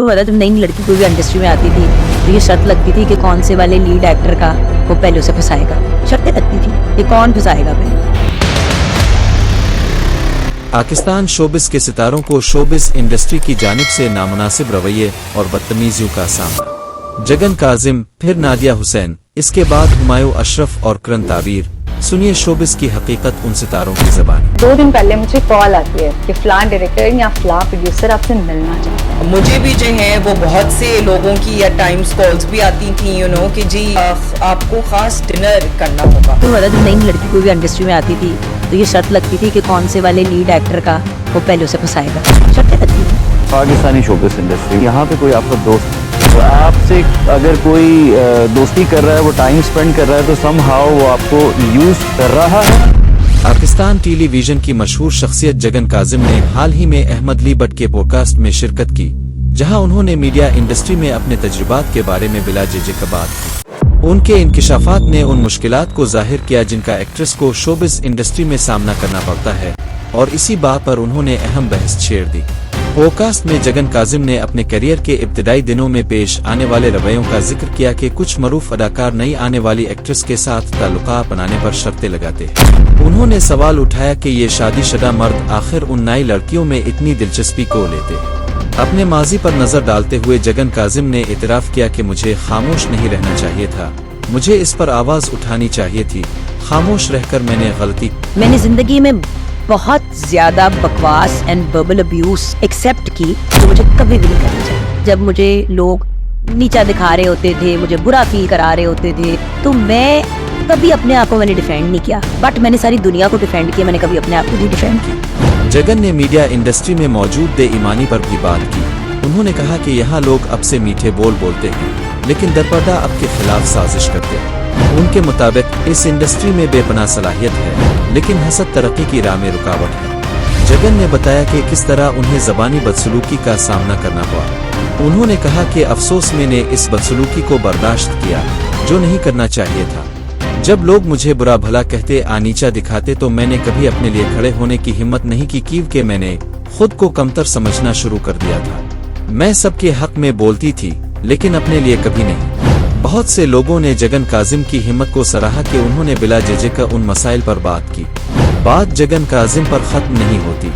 पता, जब नई लड़की कोई भी इंडस्ट्री में आती थी तो ये शर्त लगती थी कि कौन से वाले लीड एक्टर का वो पहले उसे फंसाएगा। शर्तें लगती थी कि कौन फंसाएगा पहले। पाकिस्तान शोबिस के सितारों को शोबिस इंडस्ट्री की जानिब से नामुनासिब रवैये और बदतमीजियों का सामना। जगन काजिम, फिर नादिया हुसैन, इसके बाद हुमायूं अशरफ और करण तावीर। सुनिए शोबिस की हकीकत उन सितारों की ज़बान। 2 दिन पहले मुझे कॉल आती है कि फलां डायरेक्टर या फलां प्रोड्यूसर आपसे मिलना चाहता है। मुझे भी जो है वो बहुत से लोगों की या टाइम्स कॉल्स भी आती थी कि जी आपको खास डिनर करना होगा। तो पता, जब नई लड़की कोई भी इंडस्ट्री में आती थी तो ये शर्त लगती थी कि कौन से वाले लीड एक्टर का वो पहले उसे फंसाएगा। शर्तें लगती थी। पाकिस्तानी शोबिस इंडस्ट्री, यहाँ पे कोई आपका दोस्त, तो आपसे अगर कोई दोस्ती कर रहा है, वो टाइम स्पेंड कर रहा है, तो समहाउ वो आपको यूज कर रहा है। पाकिस्तान टेलीविजन की मशहूर शख्सियत जगन काजिम ने हाल ही में अहमद ली बट के पॉडकास्ट में शिरकत की, जहां उन्होंने मीडिया इंडस्ट्री में अपने तजुर्बात के बारे में बिला झिझक बात की। उनके इंकिशाफात ने उन मुश्किलात को जाहिर किया जिनका एक्ट्रेस को शोबिस इंडस्ट्री में सामना करना पड़ता है, और इसी बात पर उन्होंने अहम बहस छेड़ दी। पॉडकास्ट में जगन काजिम ने अपने करियर के इब्तिदाई दिनों में पेश आने वाले रवैयों का जिक्र किया कि कुछ मरूफ अदाकार नई आने वाली एक्ट्रेस के साथ ताल्लुकात बनाने पर शर्तें लगाते हैं। उन्होंने सवाल उठाया कि ये शादीशुदा मर्द आखिर उन नई लड़कियों में इतनी दिलचस्पी को लेते हैं। अपने माजी पर नजर डालते हुए जगन काजिम ने इतराफ किया कि मुझे खामोश नहीं रहना चाहिए था, मुझे इस पर आवाज उठानी चाहिए थी, खामोश रहकर मैंने गलती। मैंने जिंदगी में बहुत ज्यादा बकवास एंड वर्बल अब्यूज एक्सेप्ट की जो मुझे कभी भी नहीं करनी चाहिए। जब मुझे लोग नीचा दिखा रहे होते थे, मुझे बुरा फील करा रहे होते थे, तो मैं कभी अपने आप को मैंने डिफेंड नहीं किया, बट मैंने सारी दुनिया को डिफेंड किया, मैंने कभी अपने आप को नहीं डिफेंड किया। जगन ने मीडिया इंडस्ट्री में मौजूद बेईमानी पर भी बात की। उन्होंने कहा कि यहाँ लोग अब से मीठे बोल बोलते हैं, लेकिन दरपर्दा अब के खिलाफ साजिश करते हैं। उनके मुताबिक इस इंडस्ट्री में बेपनाह सलाहियत है, लेकिन हसद तरक्की की राह में रुकावट है। जगन ने बताया कि किस तरह उन्हें ज़बानी बदसलूकी का सामना करना पड़ा। उन्होंने कहा कि अफसोस मैंने इस बदसलूकी को बर्दाश्त किया जो नहीं करना चाहिए था। जब लोग मुझे बुरा भला कहते, आनीचा दिखाते, तो मैंने कभी अपने लिए खड़े होने की हिम्मत नहीं की, क्योंकि मैंने खुद को कमतर समझना शुरू कर दिया था। मैं सबके हक में बोलती थी, लेकिन अपने लिए कभी नहीं। बहुत से लोगों ने जगन काजिम की हिम्मत को सराहा कि उन्होंने बिला झिझक उन मसाइल पर बात की। बात जगन काजिम पर खत्म नहीं होती।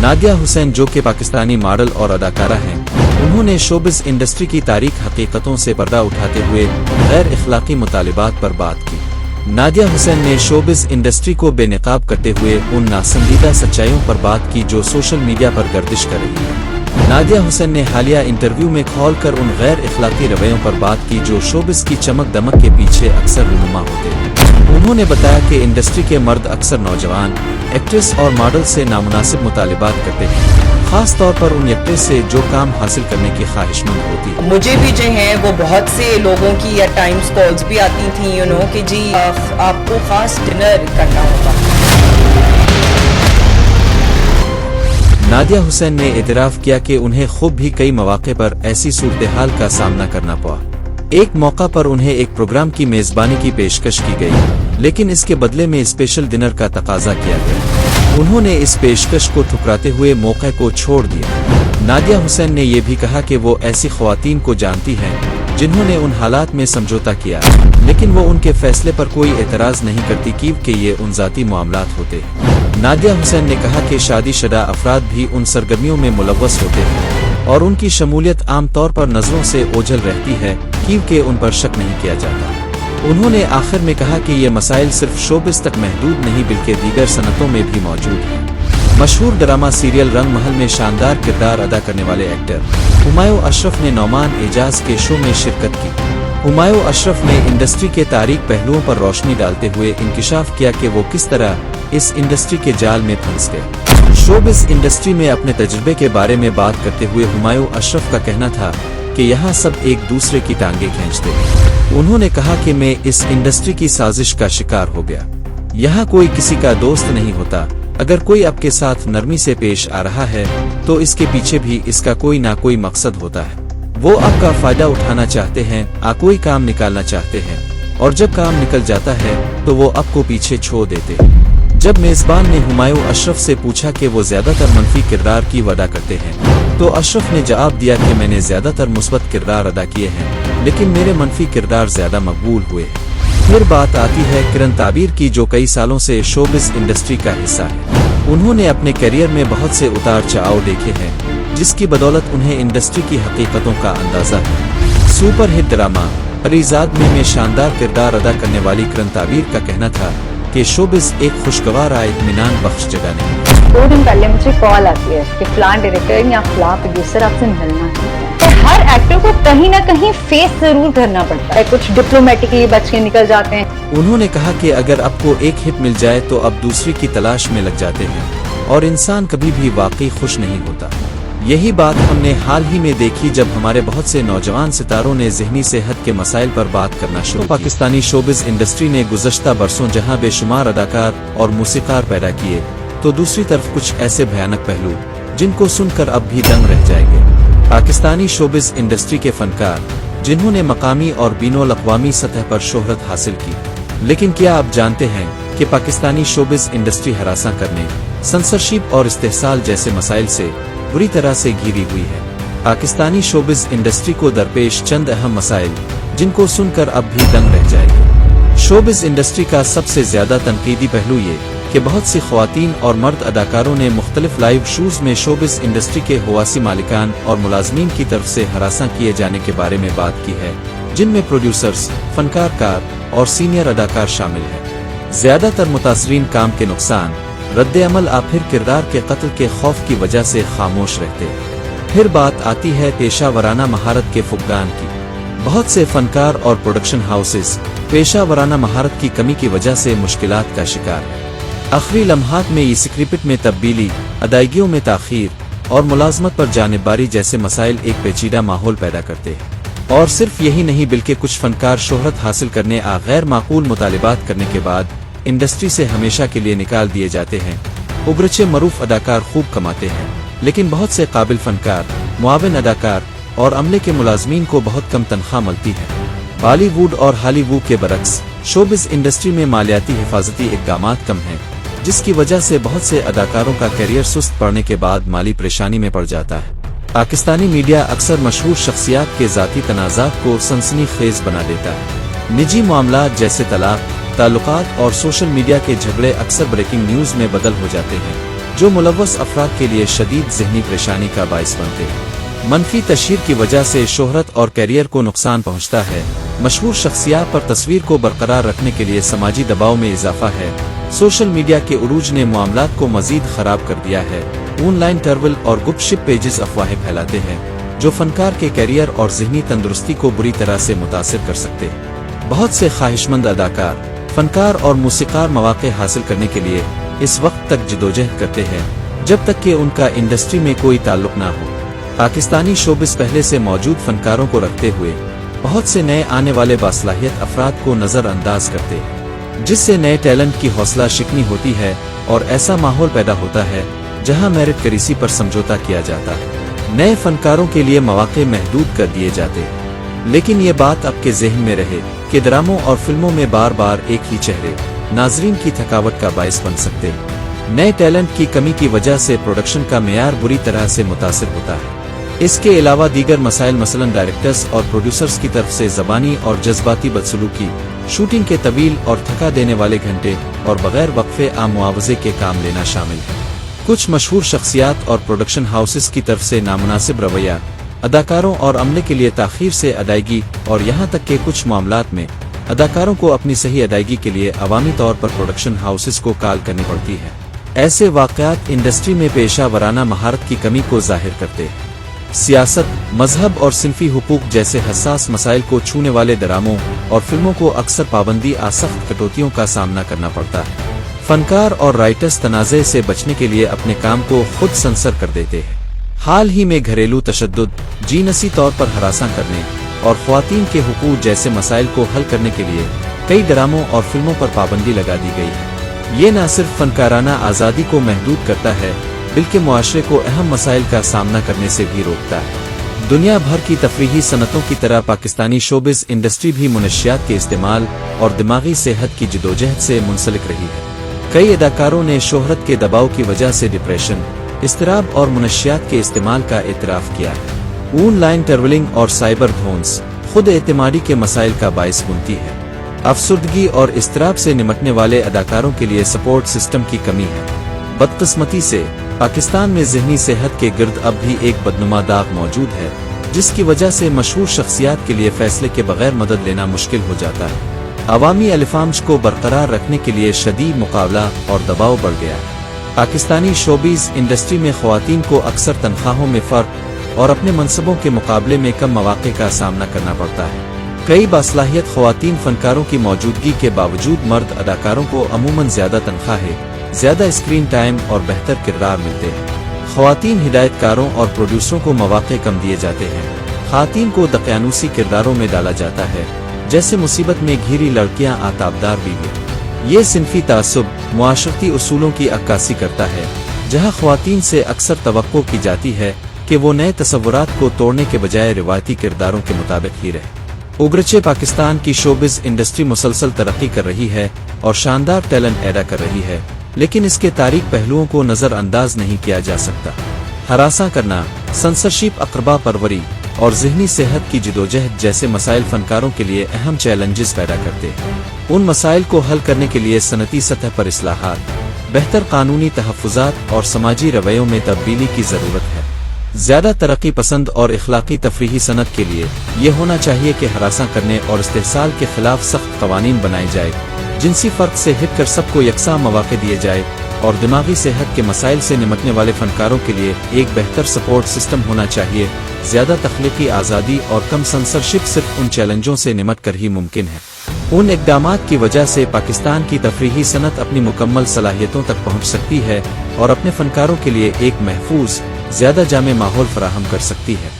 नादिया हुसैन, जो कि पाकिस्तानी मॉडल और अदाकारा हैं, उन्होंने शोबिस इंडस्ट्री की तारीख हकीकतों से पर्दा उठाते हुए गैर इखलाकी मुतालिबात पर बात की। नादिया हुसैन ने शोबिस इंडस्ट्री को बेनकाब करते हुए उन नासंदीदा सच्चाइयों पर बात की जो सोशल मीडिया पर गर्दिश कर रही है। नादिया हुसैन ने हालिया इंटरव्यू में खोलकर उन गैर इखलाकी रवैयों पर बात की जो शोबिस की चमक दमक के पीछे अक्सर रूनुमा होते हैं। उन्होंने बताया कि इंडस्ट्री के मर्द अक्सर नौजवान एक्ट्रेस और मॉडल से नामुनासिब मुतालिबात करते हैं, खास तौर पर उन एक्ट्रेस से जो काम हासिल करने की ख्वाहिशमंद होती है। मुझे भी जो है वो बहुत से लोगों की या टाइम्स कॉल्स भी आती थी कि जी आपको खास डिनर करना होगा। नादिया हुसैन ने इतराफ किया कि उन्हें खुद भी कई मौके पर ऐसी सूरत हाल का सामना करना पड़ा। एक मौका पर उन्हें एक प्रोग्राम की मेजबानी की पेशकश की गई, लेकिन इसके बदले में स्पेशल डिनर का तकाजा किया गया। उन्होंने इस पेशकश को ठुकराते हुए मौके को छोड़ दिया। नादिया हुसैन ने यह भी कहा कि वो ऐसी ख्वातीन को जानती हैं जिन्होंने उन हालात में समझौता किया, लेकिन वो उनके फैसले पर कोई एतराज नहीं करती क्योंकि ये उन जाती मामलात होते हैं। नादिया हुसैन ने कहा कि शादीशुदा अफराद भी उन सरगर्मियों में मुलव्वस होते हैं और उनकी शमूलियत आम तौर पर नजरों से ओझल रहती है क्योंकि उन पर शक नहीं किया जाता। उन्होंने आखिर में कहा कि ये मसाइल सिर्फ शोबिस तक महदूद नहीं बल्कि दीगर सनतों में भी मौजूद हैं। मशहूर ड्रामा सीरियल रंग महल में शानदार किरदार अदा करने वाले एक्टर हुमायूं अशरफ ने नौमान एजाज के शो में शिरकत की। हुमायूं अशरफ ने इंडस्ट्री के तारीख पहलुओं पर रोशनी डालते हुए इंकिशाफ किया कि वो किस तरह इस इंडस्ट्री के जाल में फंस गए। शोबिस इंडस्ट्री में अपने तजुर्बे के बारे में बात करते हुए हुमायूं अशरफ का कहना था कि यहाँ सब एक दूसरे की टांगे खींचते हैं। उन्होंने कहा कि मैं इस इंडस्ट्री की साजिश का शिकार हो गया। यहाँ कोई किसी का दोस्त नहीं होता। अगर कोई आपके साथ नरमी से पेश आ रहा है तो इसके पीछे भी इसका कोई ना कोई मकसद होता है। वो आपका फायदा उठाना चाहते हैं, कोई काम निकालना चाहते हैं, और जब काम निकल जाता है तो वो आपको पीछे छोड़ देते हैं। جب میزبان نے ہمایوں اشرف سے پوچھا کہ وہ زیادہ تر منفی کردار کی ادا کرتے ہیں تو اشرف نے جواب دیا کہ میں نے زیادہ تر مثبت کردار ادا کیے ہیں لیکن میرے منفی کردار زیادہ مقبول ہوئے ہیں۔ پھر بات آتی ہے کرن تعبیر کی، جو کئی سالوں سے شوبز انڈسٹری کا حصہ ہے۔ انہوں نے اپنے کیریئر میں بہت سے اتار چڑھاؤ دیکھے ہیں جس کی بدولت انہیں انڈسٹری کی حقیقتوں کا اندازہ ہے۔ سپر ہٹ ڈرامہ پریزاد میں شاندار کردار ادا کرنے والی کرن تعبیر کا کہنا تھا کہ شوبز ایک خوشگوار اطمینان بخش جگہ نہیں۔ 2 دن پہلے مجھے کال آتی ہے کہ فلاں ڈائریکٹر یا فلاں پروڈیوسر آپ سے ملنا ہے۔ تو ہر ایکٹر کو کہیں نہ کہیں فیس ضرور کرنا پڑتا ہے، کچھ ڈپلومیٹکلی بچ کے نکل جاتے ہیں۔ انہوں نے کہا کہ اگر آپ کو ایک ہٹ مل جائے تو اب دوسری کی تلاش میں لگ جاتے ہیں اور انسان کبھی بھی واقعی خوش نہیں ہوتا۔ یہی بات ہم نے حال ہی میں دیکھی جب ہمارے بہت سے نوجوان ستاروں نے ذہنی صحت کے مسائل پر بات کرنا شروع کیا۔ پاکستانی شوبز انڈسٹری نے گزشتہ برسوں جہاں بے شمار اداکار اور موسیقار پیدا کیے تو دوسری طرف کچھ ایسے بھیانک پہلو جن کو سن کر اب بھی دنگ رہ جائیں گے۔ پاکستانی شوبز انڈسٹری کے فنکار جنہوں نے مقامی اور بین الاقوامی سطح پر شہرت حاصل کی، لیکن کیا آپ جانتے ہیں کہ پاکستانی شوبز انڈسٹری ہراساں کرنے، سنسرشپ اور استحصال جیسے مسائل سے بری طرح سے گھری ہوئی ہے۔ پاکستانی شوبز انڈسٹری کو درپیش چند اہم مسائل جن کو سن کر اب بھی دنگ رہ جائے گا۔ شوبز انڈسٹری کا سب سے زیادہ تنقیدی پہلو یہ کہ بہت سی خواتین اور مرد اداکاروں نے مختلف لائیو شوز میں شوبز انڈسٹری کے حواسی مالکان اور ملازمین کی طرف سے ہراساں کیے جانے کے بارے میں بات کی ہے، جن میں پروڈیوسرز، فنکار اور سینئر اداکار شامل ہیں۔ زیادہ تر متاثرین کام کے نقصان، رد عمل یا پھر کردار کے قتل کے خوف کی وجہ سے خاموش رہتے ہیں۔ پھر بات آتی ہے پیشہ ورانہ مہارت کے فقدان کی۔ بہت سے فنکار اور پروڈکشن ہاؤسز پیشہ ورانہ مہارت کی کمی کی وجہ سے مشکلات کا شکار ہیں۔ آخری لمحات میں اسکرپٹ میں تبدیلی، ادائیگیوں میں تاخیر اور ملازمت پر جانبداری جیسے مسائل ایک پیچیدہ ماحول پیدا کرتے ہیں۔ اور صرف یہی نہیں بلکہ کچھ فنکار شہرت حاصل کرنے غیر معقول مطالبات کرنے کے بعد انڈسٹری سے ہمیشہ کے لیے نکال دیے جاتے ہیں۔ اگرچہ معروف اداکار خوب کماتے ہیں لیکن بہت سے قابل فنکار، معاون اداکار اور عملے کے ملازمین کو بہت کم تنخواہ ملتی ہے۔ بالی ووڈ اور ہالی ووڈ کے برعکس شوبز انڈسٹری میں مالیاتی حفاظتی اقدامات کم ہیں، جس کی وجہ سے بہت سے اداکاروں کا کیریئر سست پڑنے کے بعد مالی پریشانی میں پڑ جاتا ہے۔ پاکستانی میڈیا اکثر مشہور شخصیات کے ذاتی تنازعات کو سنسنی خیز بنا دیتا ہے۔ نجی معاملات جیسے طلاق، تعلقات اور سوشل میڈیا کے جھگڑے اکثر بریکنگ نیوز میں بدل ہو جاتے ہیں، جو ملوث افراد کے لیے شدید ذہنی پریشانی کا باعث بنتے ہیں۔ منفی تشہیر کی وجہ سے شہرت اور کیریئر کو نقصان پہنچتا ہے۔ مشہور شخصیات پر تصویر کو برقرار رکھنے کے لیے سماجی دباؤ میں اضافہ ہے۔ سوشل میڈیا کے عروج نے معاملات کو مزید خراب کر دیا ہے۔ آن لائن ٹرول اور گپ شپ پیجز افواہیں پھیلاتے ہیں جو فنکار کے کیریئر اور ذہنی تندرستی کو بری طرح سے متاثر کر سکتے ہیں۔ بہت سے خواہشمند اداکار، فنکار اور موسیقار مواقع حاصل کرنے کے لیے اس وقت تک جدوجہد کرتے ہیں جب تک کہ ان کا انڈسٹری میں کوئی تعلق نہ ہو۔ پاکستانی شوبز پہلے سے موجود فنکاروں کو رکھتے ہوئے بہت سے نئے آنے والے باصلاحیت افراد کو نظر انداز کرتے ہیں، جس سے نئے ٹیلنٹ کی حوصلہ شکنی ہوتی ہے اور ایسا ماحول پیدا ہوتا ہے جہاں میرٹ کریسی پر سمجھوتا کیا جاتا ہے۔ نئے فنکاروں کے لیے مواقع محدود کر دیے جاتے ہیں، لیکن یہ بات آپ کے ذہن میں رہے کہ ڈراموں اور فلموں میں بار بار ایک ہی چہرے ناظرین کی تھکاوٹ کا باعث بن سکتے ہیں۔ نئے ٹیلنٹ کی کمی کی وجہ سے پروڈکشن کا معیار بری طرح سے متاثر ہوتا ہے۔ اس کے علاوہ دیگر مسائل مثلا ڈائریکٹرز اور پروڈیوسرز کی طرف سے زبانی اور جذباتی بدسلوکی، شوٹنگ کے طویل اور تھکا دینے والے گھنٹے اور بغیر وقفے معاوضے کے کام لینا شامل ہے۔ کچھ مشہور شخصیات اور پروڈکشن ہاؤسز کی طرف سے نامناسب رویہ، اداکاروں اور عملے کے لیے تاخیر سے ادائیگی اور یہاں تک کہ کچھ معاملات میں اداکاروں کو اپنی صحیح ادائیگی کے لیے عوامی طور پر پروڈکشن ہاؤسز کو کال کرنی پڑتی ہے۔ ایسے واقعات انڈسٹری میں پیشہ ورانہ مہارت کی کمی کو ظاہر کرتے ہیں۔ سیاست، مذہب اور صنفی حقوق جیسے حساس مسائل کو چھونے والے ڈراموں اور فلموں کو اکثر پابندی سخت کٹوتیوں کا سامنا کرنا پڑتا ہے۔ فنکار اور رائٹرز تنازع سے بچنے کے لیے اپنے کام کو خود سنسر کر دیتے ہیں۔ حال ہی میں گھریلو تشدد، جنسی طور پر ہراساں کرنے اور خواتین کے حقوق جیسے مسائل کو حل کرنے کے لیے کئی ڈراموں اور فلموں پر پابندی لگا دی گئی ہے۔ یہ نہ صرف فنکارانہ آزادی کو محدود کرتا ہے بلکہ معاشرے کو اہم مسائل کا سامنا کرنے سے بھی روکتا ہے۔ دنیا بھر کی تفریحی صنعتوں کی طرح پاکستانی شوبز انڈسٹری بھی منشیات کے استعمال اور دماغی صحت کی جدوجہد سے منسلک رہی ہے۔ कई अदाकारों ने शोहरत के दबाव की वजह से डिप्रेशन, इस्तिराब और मुनशियात के इस्तेमाल का एतराफ़ किया। ऑनलाइन ट्रैवलिंग और साइबर धोन्स खुद एतमादी के मसाइल का बाइस बनती है। अफसुर्दगी और इस्तिराब से निमटने वाले अदाकारों के लिए सपोर्ट सिस्टम की कमी है। बदकिस्मती से पाकिस्तान में ज़हनी सेहत के गिर्द अब भी एक बदनुमा दाग मौजूद है, जिसकी वजह से मशहूर शख्सियात के लिए फैसले के बगैर मदद लेना मुश्किल हो जाता है। अवामी अलिफाम्स को बरकरार रखने के लिए शदीद मुकाबला और दबाव बढ़ गया। पाकिस्तानी शोबीज़ इंडस्ट्री में ख़वातीन को अक्सर तनख्वाहों में फ़र्क और अपने मनसबों के मुकाबले में कम मौक़े का सामना करना पड़ता है। कई बासलाहियत ख़वातीन फ़नकारों की मौजूदगी के बावजूद मर्द अदाकारों को अमूमन ज़्यादा तनख्वाहें, ज़्यादा स्क्रीन टाइम और बेहतर किरदार मिलते हैं। ख़वातीन हिदायतकारों और प्रोड्यूसरों को मौक़े कम दिए जाते हैं। ख़वातीन को दक़यानूसी किरदारों में डाला जाता है, जैसे मुसीबत में घिरी लड़कियां, आताबदार बीवियां। ये सिनफी तासुब मुआशरती उसूलों की अक्कासी करता है, जहां ख़वातीन से अक्सर तवक्को की जाती है कि वो नए तसव्वुरात को तोड़ने के बजाय रिवायती किरदारों के मुताबिक ही रहे। उगरचे पाकिस्तान की शोबिज़ इंडस्ट्री मुसलसल तरक्की कर रही है और शानदार टैलेंट पैदा कर रही है, लेकिन इसके तारीख पहलुओं को नज़रअंदाज नहीं किया जा सकता। हरासा करना, सेंसरशिप, अक़रबा परवरी और ज़हनी सेहत की जिदोजहद जैसे मसाइल फ़नकारों के लिए अहम चैलेंजेस पैदा करते हैं। उन मसाइल को हल करने के लिए सनती सतह पर इस्लाहात, बेहतर कानूनी तहफ़्फ़ुज़ात और समाजी रवैयों में तब्दीली की ज़रूरत है। ज़्यादा तरक्की पसंद और इखलाकी तफरीही सनत के लिए ये होना चाहिए कि हरासा करने और इस्तेहसाल के खिलाफ सख्त कवानीन बनाए जाए, जिनसी फ़र्क से हिट कर सबको यकसा मौक़े दिए जाए, और दिमागी सेहत के मसाइल से निमटने वाले फ़नकारों के लिए एक बेहतर सपोर्ट सिस्टम होना चाहिए। ज़्यादा तख्लीकी आज़ादी और कम सेंसरशिप सिर्फ उन चैलेंजों से निमट कर ही मुमकिन है। उन इक़दामात की वजह से पाकिस्तान की तफरीही सनत अपनी मुकम्मल सलाहियतों तक पहुँच सकती है और अपने फ़नकारों के लिए एक महफूज, ज़्यादा जामे माहौल फराहम कर सकती है।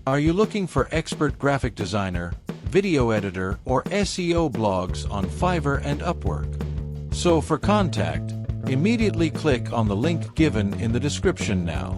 Are you looking for expert graphic designer, video editor, or SEO blogs on Fiverr and Upwork? So for contact, immediately click on the link given in the description now.